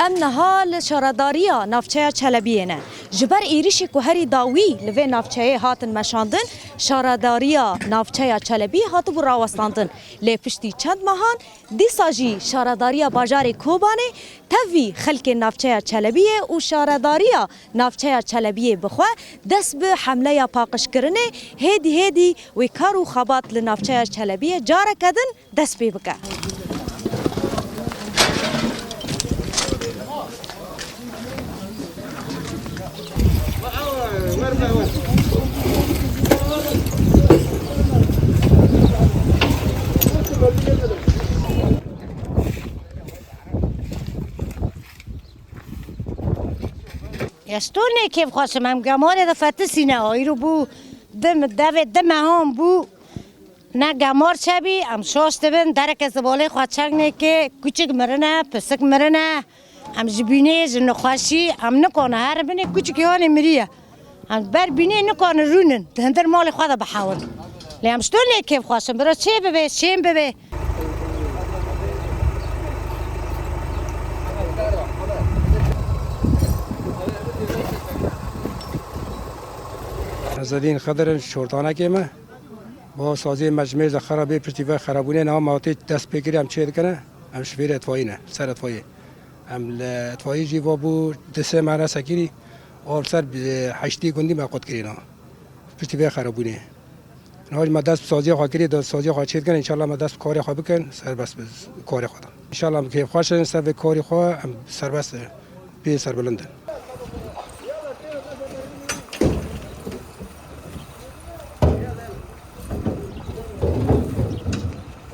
ام نهال شارداریا نافچه چلبیه نه جبر ایریشی که هری داوی لوی نافچه هاتن مشاندن شارداریا نافچه چلبی هاتو برا وستاندن لی پشتی چند ماهان دی ساجی شارداریا باجار کوبانه توی خلک نافچه چلبیه و شارداریا نافچه چلبیه بخوا دست به حمله پاقش کرنه هدی و کارو خبات لنافچه چلبیه جاره کدن دست بی بکه استونه کیف خواستم هم گمار دفعه سینه هایی رو بو دم هم بو نه گمار چبی هم شاشته بین درک زباله خواهد چنگنه که کوچک مرنه پسک مرنه هم جبینه جنخواشی هم نکنه هر بینه کوچکی هانی مریه هم بر بینه نکنه رونن دهندر مال خواهد بحاول لی هم استونه کیف خواستم برای چه ببه چیم ببه نزدین خضر شورتانه که ما با سازی مجمع خرابی پرتیوه خرابونه نام ماتی دست بگیری هم چه کنه هم شفیر اطفایی نه سر اطفایی هم اطفایی جیوا بو دسته معنا سکیری اور سر هشتی گندی ما قد کرینا پرتیوه خرابونه نهاج ما دست سازی خاکری دست سازی خاچید کنه انشالله ما دست کاری خواب بکن سر بس کاری خودم انشالله که خوش سر به کاری خو سر بس به سر بلند